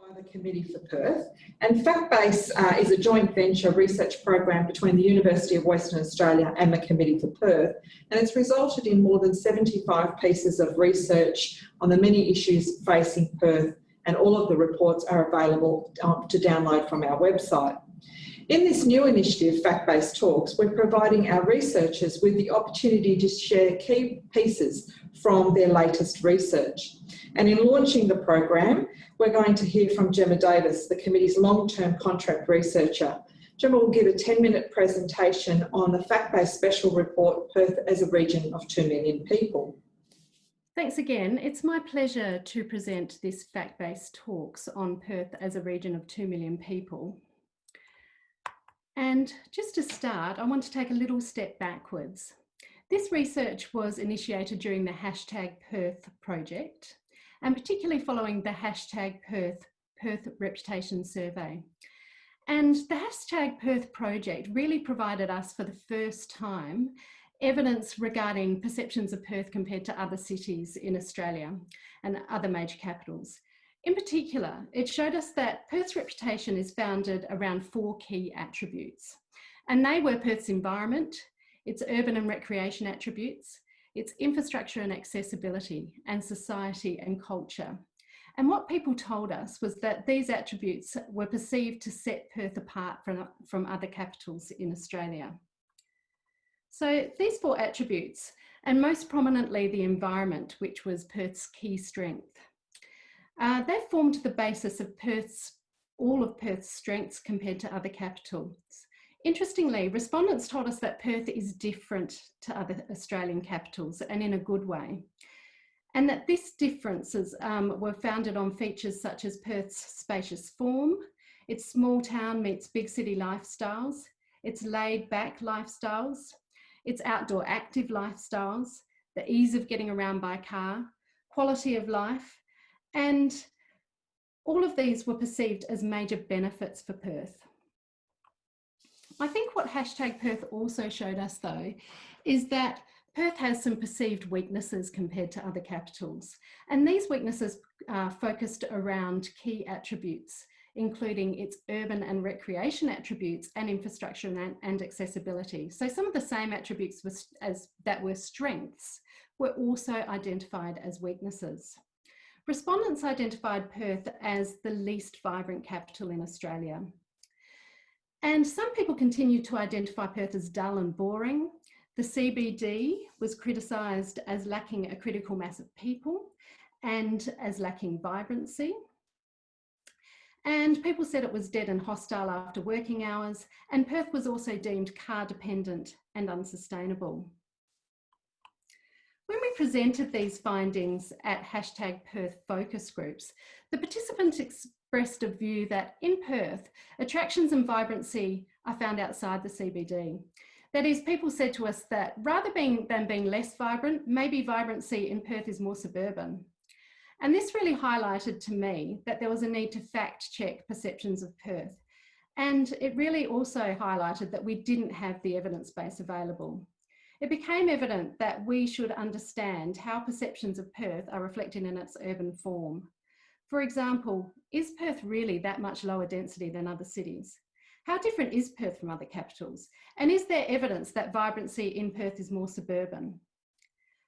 by the Committee for Perth, and FACTBase is a joint venture research program between the University of Western Australia and the Committee for Perth, and it's resulted in more than 75 pieces of research on the many issues facing Perth, and all of the reports are available to download from our website. In this new initiative, FACTBase Talks, we're providing our researchers with the opportunity to share key pieces from their latest research. And in launching the program, we're going to hear from Gemma Davis, the committee's long-term contract researcher. Gemma will give a 10-minute presentation on the FACTBase Special Report, Perth as a Region of 2 million people. Thanks again. It's my pleasure to present this FACTBase Talks on Perth as a region of 2 million people. And just to start, I want to take a little step backwards. This research was initiated during the #Perth project, and particularly following the #Perth Reputation Survey. And the #Perth project really provided us, for the first time, evidence regarding perceptions of Perth compared to other cities in Australia and other major capitals. In particular, it showed us that Perth's reputation is founded around 4 key attributes, and they were Perth's environment, its urban and recreation attributes, its infrastructure and accessibility, and society and culture. And what people told us was that these attributes were perceived to set Perth apart from other capitals in Australia. So these 4 attributes, and most prominently the environment, which was Perth's key strength, they formed the basis of all of Perth's strengths compared to other capitals. Interestingly, respondents told us that Perth is different to other Australian capitals, and in a good way. And that these differences were founded on features such as Perth's spacious form, its small town meets big city lifestyles, its laid back lifestyles, its outdoor active lifestyles, the ease of getting around by car, quality of life, and all of these were perceived as major benefits for Perth. I think what #Perth also showed us, though, is that Perth has some perceived weaknesses compared to other capitals. And these weaknesses focused around key attributes, including its urban and recreation attributes and infrastructure and accessibility. So some of the same attributes that were strengths were also identified as weaknesses. Respondents identified Perth as the least vibrant capital in Australia. And some people continued to identify Perth as dull and boring. The CBD was criticised as lacking a critical mass of people and as lacking vibrancy. And people said it was dead and hostile after working hours, and Perth was also deemed car dependent and unsustainable. When we presented these findings at #Perth focus groups, the participants expressed a view that in Perth, attractions and vibrancy are found outside the CBD. That is, people said to us that rather than being less vibrant, maybe vibrancy in Perth is more suburban. And this really highlighted to me that there was a need to fact check perceptions of Perth. And it really also highlighted that we didn't have the evidence base available. It became evident that we should understand how perceptions of Perth are reflected in its urban form. For example, is Perth really that much lower density than other cities? How different is Perth from other capitals? And is there evidence that vibrancy in Perth is more suburban?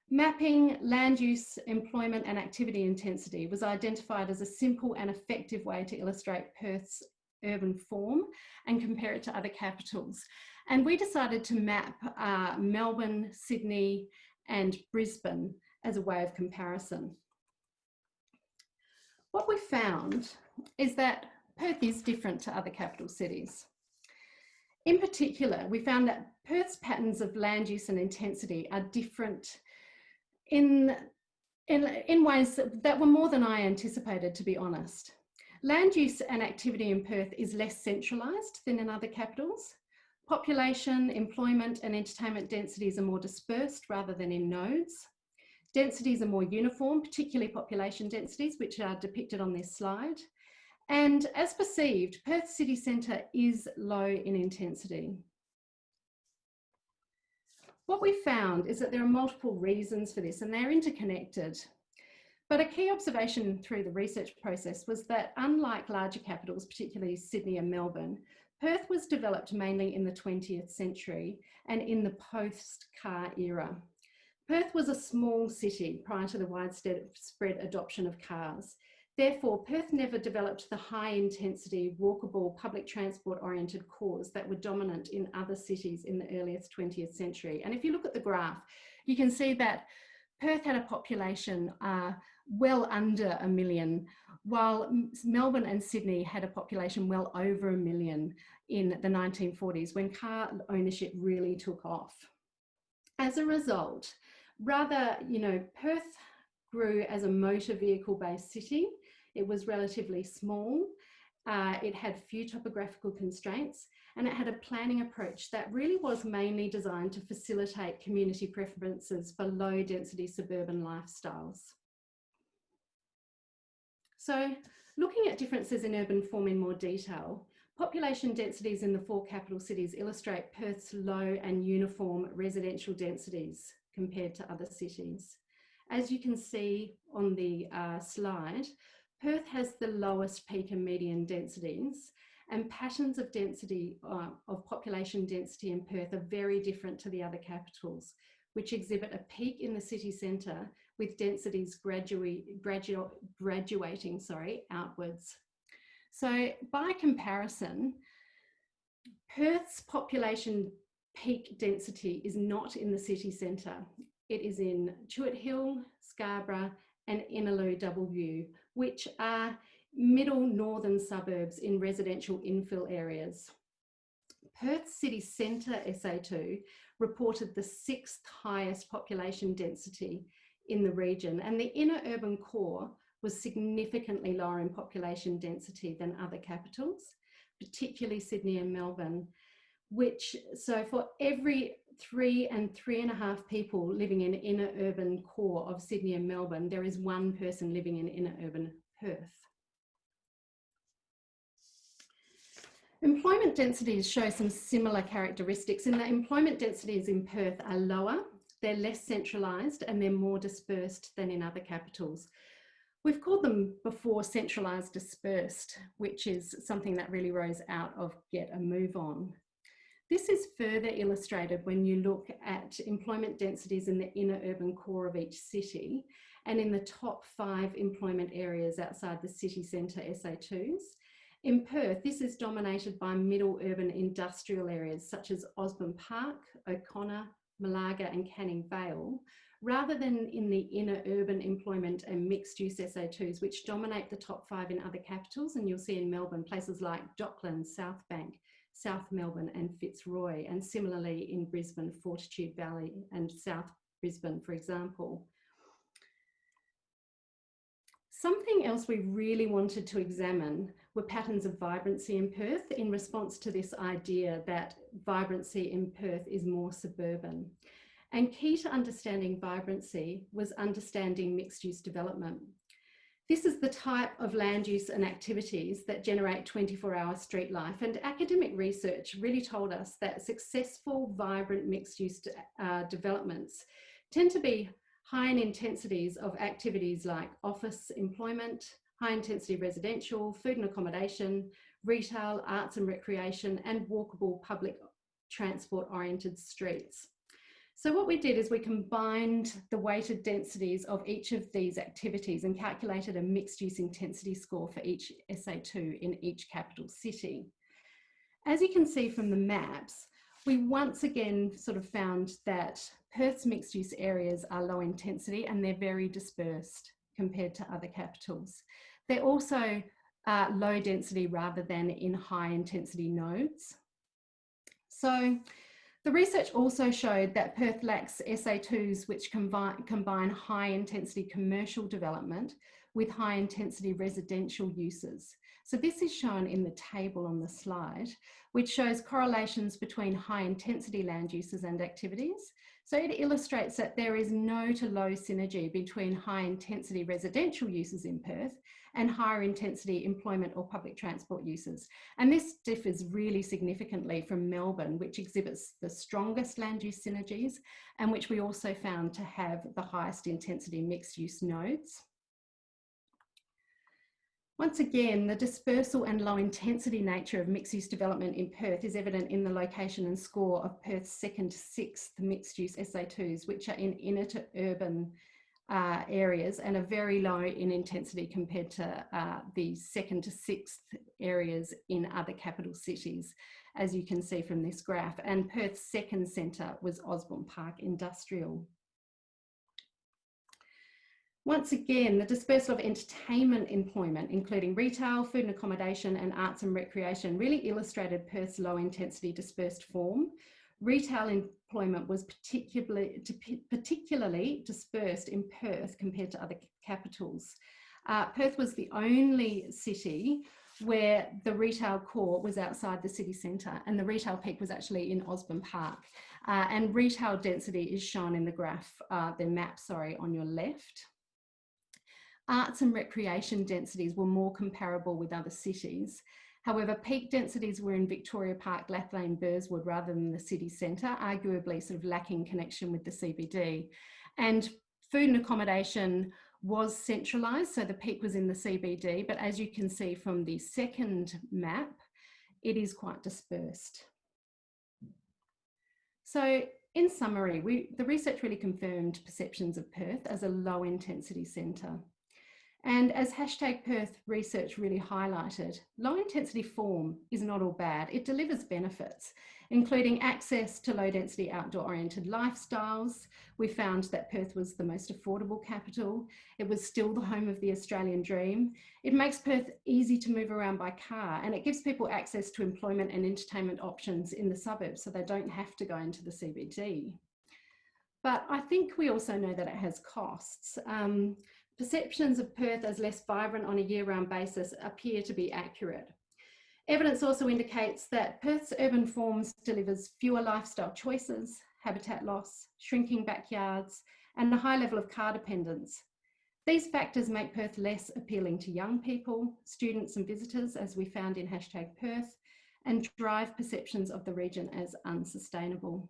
Mapping land use, employment and activity intensity was identified as a simple and effective way to illustrate Perth's urban form and compare it to other capitals. And we decided to map Melbourne, Sydney and Brisbane as a way of comparison. What we found is that Perth is different to other capital cities. In particular, we found that Perth's patterns of land use and intensity are different in ways that were more than I anticipated, to be honest. Land use and activity in Perth is less centralised than in other capitals. Population, employment and entertainment densities are more dispersed rather than in nodes. Densities are more uniform, particularly population densities, which are depicted on this slide. And as perceived, Perth city centre is low in intensity. What we found is that there are multiple reasons for this, and they're interconnected. But a key observation through the research process was that unlike larger capitals, particularly Sydney and Melbourne, Perth was developed mainly in the 20th century and in the post-car era. Perth was a small city prior to the widespread adoption of cars. Therefore, Perth never developed the high-intensity, walkable, public transport-oriented cores that were dominant in other cities in the earliest 20th century. And if you look at the graph, you can see that Perth had a population well under 1 million, while Melbourne and Sydney had a population well over 1 million in the 1940s, when car ownership really took off. As a result, Perth grew as a motor vehicle-based city. It was relatively small. It had few topographical constraints, and it had a planning approach that really was mainly designed to facilitate community preferences for low-density suburban lifestyles. So, looking at differences in urban form in more detail, population densities in the 4 capital cities illustrate Perth's low and uniform residential densities compared to other cities. As you can see on the slide, Perth has the lowest peak and median densities, and patterns of density, of population density in Perth are very different to the other capitals, which exhibit a peak in the city centre with densities graduating outwards. So by comparison, Perth's population peak density is not in the city centre. It is in Chewett Hill, Scarborough and Innaloo W, which are middle northern suburbs in residential infill areas. Perth city centre SA2 reported the 6th highest population density in the region, and the inner urban core was significantly lower in population density than other capitals, particularly Sydney and Melbourne, so for every 3 and 3.5 people living in inner urban core of Sydney and Melbourne, there is 1 person living in inner urban Perth. Employment densities show some similar characteristics in that employment densities in Perth are lower, they're less centralised and they're more dispersed than in other capitals. We've called them before centralised dispersed, which is something that really rose out of Get a Move On. This is further illustrated when you look at employment densities in the inner urban core of each city and in the top 5 employment areas outside the city centre SA2s. In Perth, this is dominated by middle urban industrial areas such as Osborne Park, O'Connor, Malaga and Canning Vale, rather than in the inner urban employment and mixed-use SA2s, which dominate the top 5 in other capitals. And you'll see in Melbourne places like Docklands, South Bank, South Melbourne and Fitzroy, and similarly in Brisbane, Fortitude Valley and South Brisbane, for example. Something else we really wanted to examine were patterns of vibrancy in Perth in response to this idea that vibrancy in Perth is more suburban. And key to understanding vibrancy was understanding mixed-use development. This is the type of land use and activities that generate 24-hour street life, and academic research really told us that successful, vibrant mixed-use developments tend to be high in intensities of activities like office employment, high intensity residential, food and accommodation, retail, arts and recreation, and walkable public transport oriented streets. So what we did is we combined the weighted densities of each of these activities and calculated a mixed use intensity score for each SA2 in each capital city. As you can see from the maps, we once again sort of found that Perth's mixed use areas are low intensity and they're very dispersed compared to other capitals. They're also low density rather than in high intensity nodes. So the research also showed that Perth lacks SA2s which combine high intensity commercial development with high intensity residential uses. So this is shown in the table on the slide, which shows correlations between high intensity land uses and activities. So it illustrates that there is no to low synergy between high intensity residential uses in Perth and higher intensity employment or public transport uses. And this differs really significantly from Melbourne, which exhibits the strongest land use synergies and which we also found to have the highest intensity mixed use nodes. Once again, the dispersal and low intensity nature of mixed-use development in Perth is evident in the location and score of Perth's 2nd to 6th mixed-use SA2s, which are in inner to urban areas and are very low in intensity compared to the 2nd to 6th areas in other capital cities, as you can see from this graph. And Perth's second centre was Osborne Park Industrial. Once again, the dispersal of entertainment employment, including retail, food and accommodation, and arts and recreation, really illustrated Perth's low intensity dispersed form. Retail employment was particularly dispersed in Perth compared to other capitals. Perth was the only city where the retail core was outside the city centre, and the retail peak was actually in Osborne Park. And retail density is shown in the graph, the map, sorry, on your left. Arts and recreation densities were more comparable with other cities. However, peak densities were in Victoria Park, Lathlane, Burswood, rather than the city centre, arguably sort of lacking connection with the CBD. And food and accommodation was centralised, so the peak was in the CBD, but as you can see from the second map, it is quite dispersed. So in summary, the research really confirmed perceptions of Perth as a low intensity centre. And as #Perth research really highlighted, low intensity form is not all bad. It delivers benefits, including access to low density outdoor oriented lifestyles. We found that Perth was the most affordable capital. It was still the home of the Australian dream. It makes Perth easy to move around by car, and it gives people access to employment and entertainment options in the suburbs, so they don't have to go into the CBD. But I think we also know that it has costs. Perceptions of Perth as less vibrant on a year-round basis appear to be accurate. Evidence also indicates that Perth's urban forms delivers fewer lifestyle choices, habitat loss, shrinking backyards, and a high level of car dependence. These factors make Perth less appealing to young people, students and visitors, as we found in #Perth, and drive perceptions of the region as unsustainable.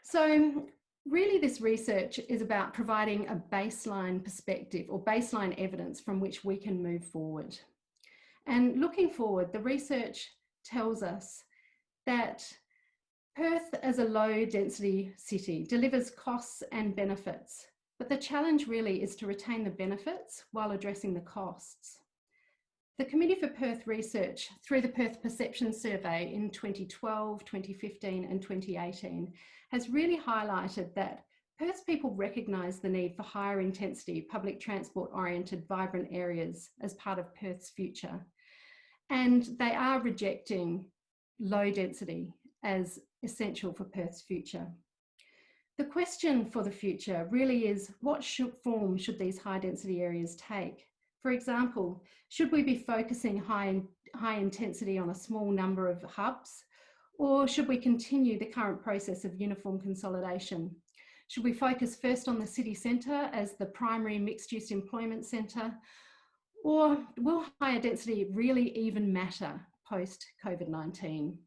So, really, this research is about providing a baseline perspective or baseline evidence from which we can move forward. And looking forward, the research tells us that Perth as a low density city delivers costs and benefits, but the challenge really is to retain the benefits while addressing the costs. The Committee for Perth Research, through the Perth Perception Survey in 2012, 2015 and 2018, has really highlighted that Perth's people recognise the need for higher intensity, public transport oriented, vibrant areas as part of Perth's future. And they are rejecting low density as essential for Perth's future. The question for the future really is, what form should these high density areas take? For example, should we be focusing high intensity on a small number of hubs? Or should we continue the current process of uniform consolidation? Should we focus first on the city centre as the primary mixed-use employment centre? Or will higher density really even matter post-COVID-19?